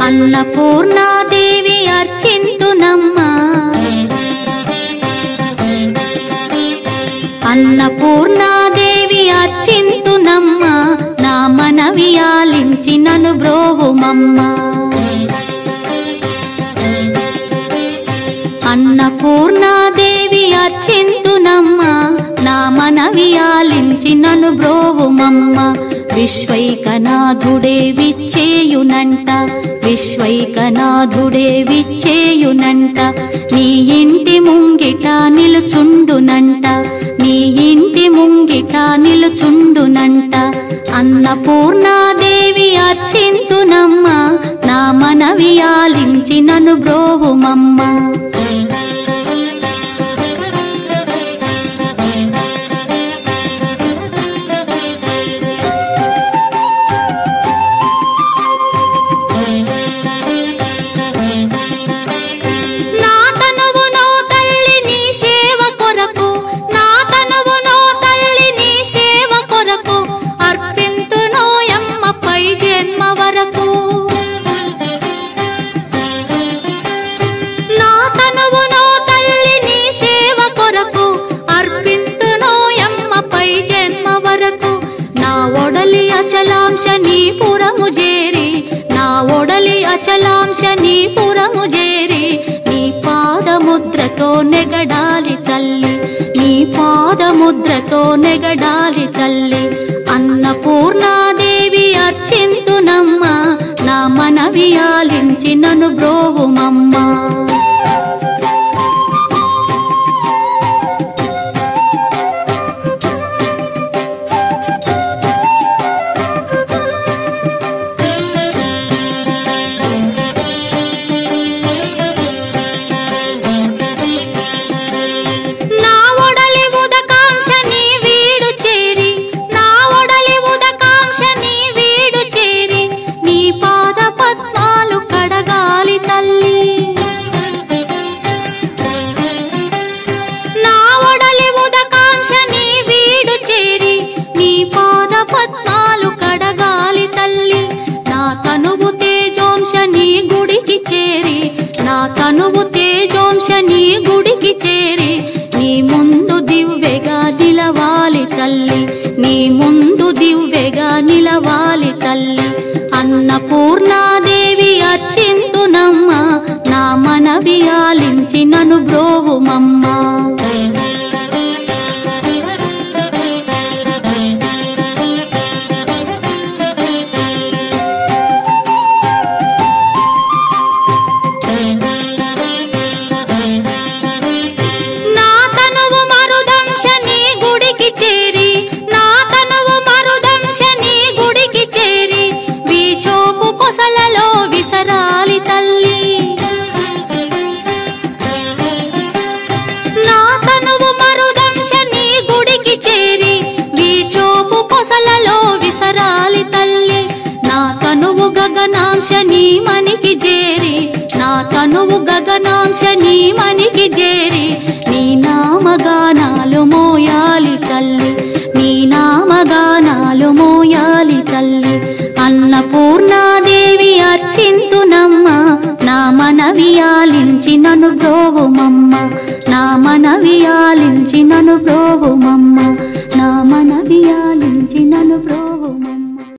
అన్నపూర్ణాదేవి అర్చింతునమ్మా, అన్నపూర్ణాదేవి అర్చింతునమ్మా, నా మనవి ఆలించి నన్ను బ్రోవుమమ్మా. అన్నపూర్ణాదేవి అర్చింతునమ్మా, నా మనవి ఆలించి నన్ను బ్రోవుమమ్మా. విశ్వైకనాథుడే విచ్చేయునంట, విశ్వైకనాథుడే విచ్చేయునంట, నీ ఇంటి ముంగిట నిలుచుండునంట, నీ ఇంటి ముంగిట నిలుచుండునంట. అన్నపూర్ణాదేవి అర్చింతునమ్మా, నా మనవి ఆలించి నన్ను బ్రోవుమమ్మా. అచలాంశ నీ పురము చేరి, నా ఒడలి అచలాంశ నీ పురము చేరి, నీ పాదముద్రతో నెగడాలి తల్లి, నీ పాదముద్రతో నెగడాలి తల్లి. అన్నపూర్ణాదేవి అర్చింతునమ్మా, నా మనవి ఆలించి నన్ను బ్రోవుమమ్మా. నా తనువు తేజోంశ నీ గుడికి చేరి, నీ ముందు దివ్వెగా నిలవాలి తల్లి, నీ ముందు దివ్వెగా నిలవాలి తల్లి. అన్నపూర్ణాదేవి అర్చింతునమ్మా, నా మనవి ఆలించి నన్ను బ్రోవుమమ్మా. కొసలలో విసరాలి తల్లి, నా తనువు మరుదంశ నీ గుడికి చేరి, వీచోపు కొసలలో విసరాలి తల్లి. నా తనువు గగనాంశ నీ మనికి చేరి, నా తనువు గగనాంశ నీ మనికి చేరి, నీ నామగానాలు మోయాలి తల్లి, నీ నామగానాలు మోయాలి తల్లి. అన్నపూర్ణాదేవి అర్చింతునమ్మా, నా మనవి ఆలించి నన్ను బ్రోవుమమ్మా, నా మనవి ఆలించి నన్ను బ్రోవుమమ్మా.